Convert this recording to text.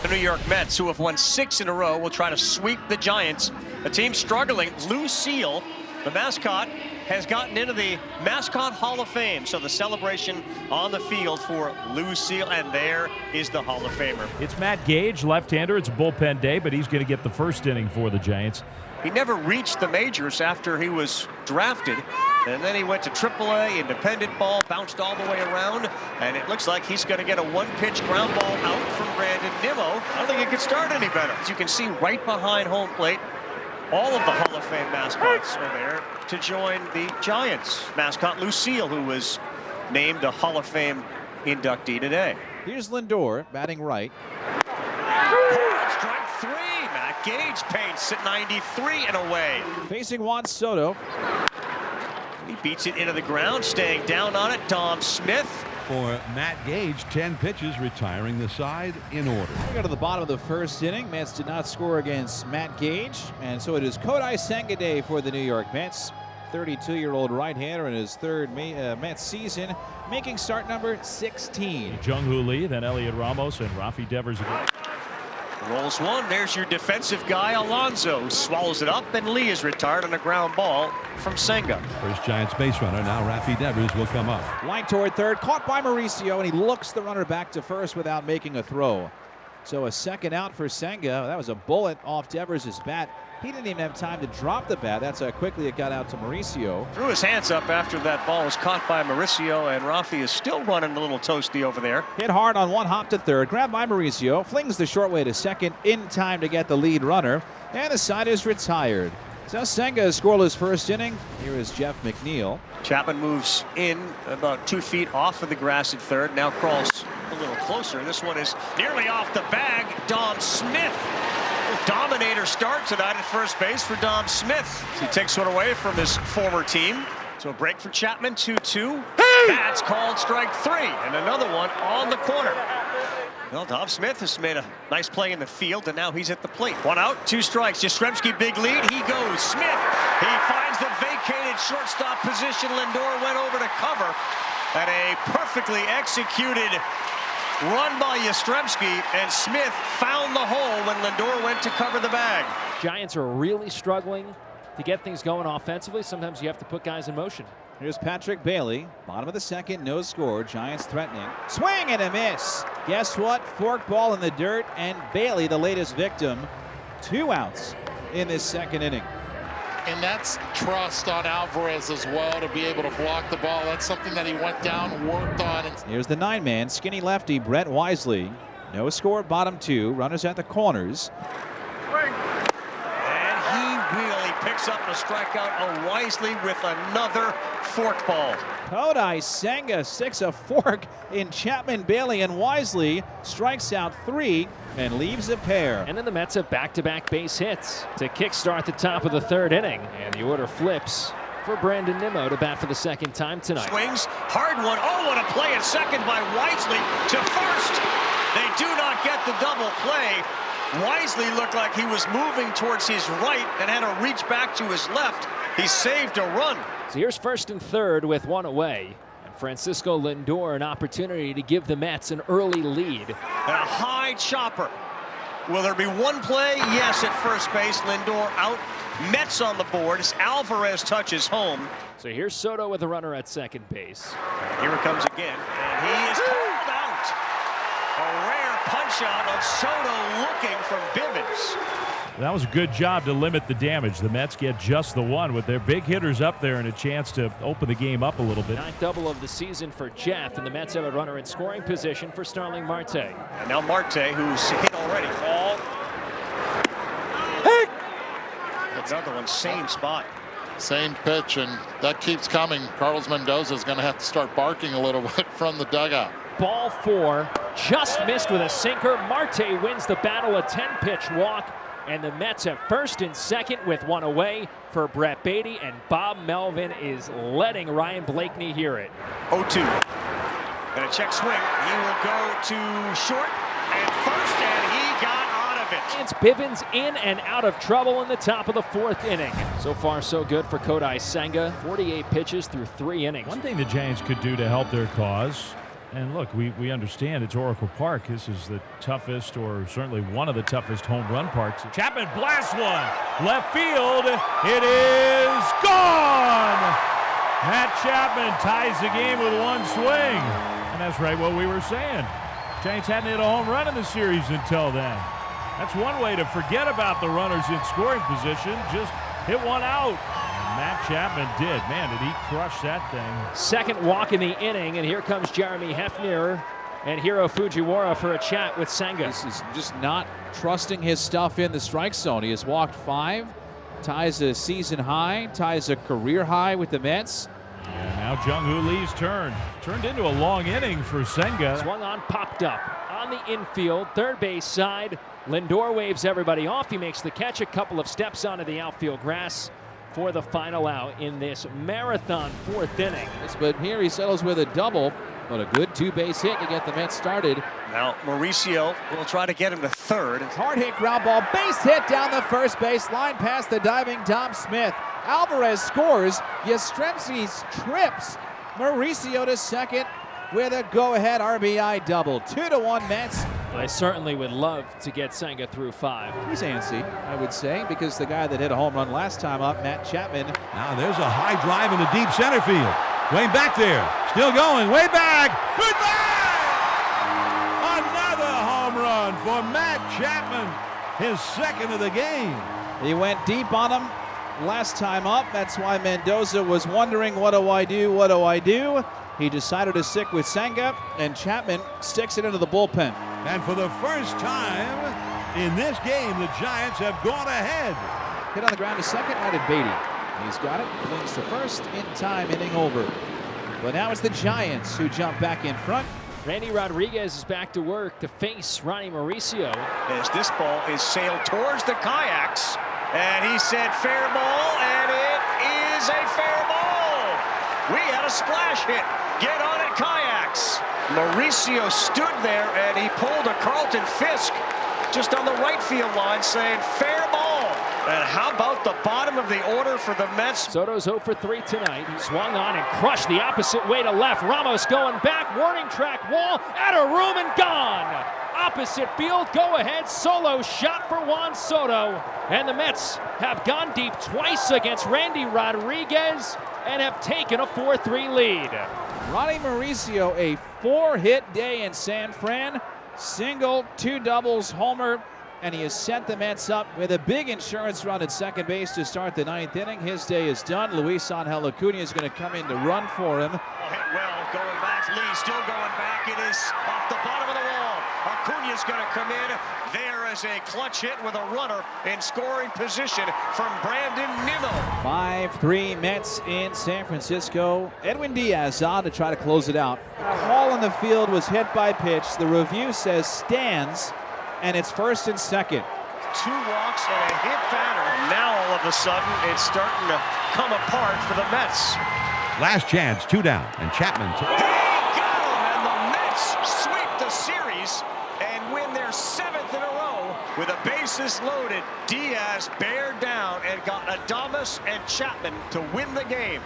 The New York Mets, who have won 6 in a row, will try to sweep the Giants. The team struggling. Lucille, the mascot, has gotten into the Mascot Hall of Fame. So the celebration on the field for Lucille, and there is the Hall of Famer. It's Matt Gage, left-hander. It's a bullpen day, but he's going to get the first inning for the Giants. He never reached the majors after he was drafted, and then he went to AAA, independent ball, bounced all the way around, and it looks like he's going to get a one-pitch ground ball out from Brandon Nimmo. I don't think it could start any better. As you can see right behind home plate, all of the Hall of Fame mascots are there to join the Giants. Mascot Lucille, who was named a Hall of Fame inductee today. Here's Lindor batting right. Strike 3. Matt Gage paints at 93 and away. Facing Juan Soto. He beats it into the ground, staying down on it. Dom Smith. For Matt Gage, 10 pitches, retiring the side in order. We go to the bottom of the first inning. Mets did not score against Matt Gage, and so it is Kodai Senga day for the New York Mets. 32-year-old right-hander in his third Mets season, making start number 16. Jung-Hoo Lee, then Elliot Ramos, and Rafi Devers again. Rolls one. There's your defensive guy, Alonso, who swallows it up, and Lee is retired on a ground ball from Senga. First Giants base runner, now Rafi Devers will come up. Line toward third, caught by Mauricio, and he looks the runner back to first without making a throw. So a second out for Senga. That was a bullet off Devers' bat. He didn't even have time to drop the bat. That's how quickly it got out to Mauricio. Threw his hands up after that ball was caught by Mauricio, and Rafi is still running a little toasty over there. Hit hard on one hop to third, grabbed by Mauricio, flings the short way to second in time to get the lead runner, and the side is retired. So Senga has scoreless first inning. Here is Jeff McNeil. Chapman moves in about 2 feet off of the grass at third, now crawls a little closer. This one is nearly off the bag. Dom Smith. Dominator start tonight at first base for Dom Smith. He takes one away from his former team. So a break for Chapman, 2-2. That's called strike 3, and another one on the corner. Well, Dom Smith has made a nice play in the field, and now he's at the plate. 1 out, 2 strikes. Yastrzemski, big lead. He goes. Smith, he finds the vacated shortstop position. Lindor went over to cover, and a perfectly executed run by Yastrzemski, and Smith found the hole when Lindor went to cover the bag. Giants are really struggling to get things going offensively. Sometimes you have to put guys in motion. Here's Patrick Bailey, bottom of the second, no score. Giants threatening. Swing and a miss. Guess what? Fork ball in the dirt, and Bailey, the latest victim. 2 outs in this second inning. And that's trust on Alvarez as well to be able to block the ball. That's something that he went down, worked on. Here's the 9-man, skinny lefty, Brett Wisely. No score, bottom 2. Runners at the corners. And he really picks up a strikeout on Wisely with another fork ball. Kodai Senga sticks a fork in Chapman, Bailey, and Wisely. Strikes out 3 and leaves a pair. And then the Mets have back-to-back base hits to kickstart the top of the third inning. And the order flips for Brandon Nimmo to bat for the second time tonight. Swings, hard one. Oh, what a play at second by Wisely to first. They do not get the double play. Wisely looked like he was moving towards his right and had to reach back to his left. He saved a run. So here's first and third with 1 away. And Francisco Lindor an opportunity to give the Mets an early lead. And a high chopper. Will there be one play? Yes, at first base. Lindor out. Mets on the board as Alvarez touches home. So here's Soto with a runner at second base. Here it comes again, and he is called out. A rare punch out of Soto looking from Bivens. That was a good job to limit the damage. The Mets get just the one with their big hitters up there and a chance to open the game up a little bit. 9th double of the season for Jeff, and the Mets have a runner in scoring position for Starling Marte. And now Marte, who's hit already. Ball. Another one, same spot. Same pitch, and that keeps coming. Carlos Mendoza is going to have to start barking a little bit from the dugout. Ball 4, just missed with a sinker. Marte wins the battle, a 10-pitch walk. And the Mets have first and second with 1 away for Brett Beatty, and Bob Melvin is letting Ryan Blakeney hear it. 0-2. And a check swing. He will go to short and first, and he got out of it. It's Bivens in and out of trouble in the top of the 4th inning. So far, so good for Kodai Senga. 48 pitches through 3 innings. One thing the Giants could do to help their cause And look, we understand it's Oracle Park. This is the toughest, or certainly one of the toughest home run parks. Chapman blasts one. Left field. It is gone. Matt Chapman ties the game with one swing. And that's right what we were saying. Giants hadn't hit a home run in the series until then. That's one way to forget about the runners in scoring position. Just hit one out. Matt Chapman did. Man, did he crush that thing. Second walk in the inning, and here comes Jeremy Hefner and Hiro Fujiwara for a chat with Senga. This is just not trusting his stuff in the strike zone. He has walked 5, ties a season high, ties a career high with the Mets. And now Jung-Hoo Lee's turn. Turned into a long inning for Senga. Swung on, popped up. On the infield, third base side. Lindor waves everybody off. He makes the catch, a couple of steps onto the outfield grass for the final out in this marathon 4th inning. But here he settles with a double, but a good 2-base hit to get the Mets started. Now Mauricio will try to get him to third. Hard hit ground ball, base hit down the first base line past the diving Dom Smith. Alvarez scores. Yastrzemski trips Mauricio to second with a go-ahead RBI double. 2-1 Mets. I certainly would love to get Senga through 5. He's antsy, I would say, because the guy that hit a home run last time up, Matt Chapman. Now there's a high drive into deep center field. Way back there. Still going. Way back. Goodbye! Another home run for Matt Chapman. His second of the game. He went deep on him last time up. That's why Mendoza was wondering, what do I do? What do I do? He decided to stick with Senga, and Chapman sticks it into the bullpen. And for the first time in this game, the Giants have gone ahead. Hit on the ground to second, right at Beatty. He's got it, flings to first, in time, inning over. But now it's the Giants who jump back in front. Randy Rodriguez is back to work to face Ronnie Mauricio. As this ball is sailed towards the kayaks, and he said fair ball, and it is a fair ball. We had a splash hit. Get on it, kayaks. Mauricio stood there and he pulled a Carlton Fisk just on the right field line saying fair ball. And how about the bottom of the order for the Mets? Soto's 0 for 3 tonight. He swung on and crushed the opposite way to left. Ramos going back, warning track wall, out of room and gone. Opposite field, go ahead, solo shot for Juan Soto. And the Mets have gone deep twice against Randy Rodriguez and have taken a 4-3 lead. Ronnie Mauricio, a 4-hit day in San Fran. Single, 2 doubles, homer, and he has set the Mets up with a big insurance run at second base to start the 9th inning. His day is done. Luis Angel Acuna is going to come in to run for him. Hit well, going back. Lee still going back. It is off the bottom of the wall. Acuna's going to come in. There is a clutch hit with a runner in scoring position from Brandon Nimmo. 5-3 Mets in San Francisco. Edwin Diaz on to try to close it out. Call on the field was hit by pitch. The review says stands, and it's first and second. 2 walks and a hit batter. Now all of a sudden it's starting to come apart for the Mets. Last chance, 2 down, and Chapman. They got him, and the Mets sweep the series and win their 7th in a row with the bases loaded. Diaz bared down and got Adames and Chapman to win the game.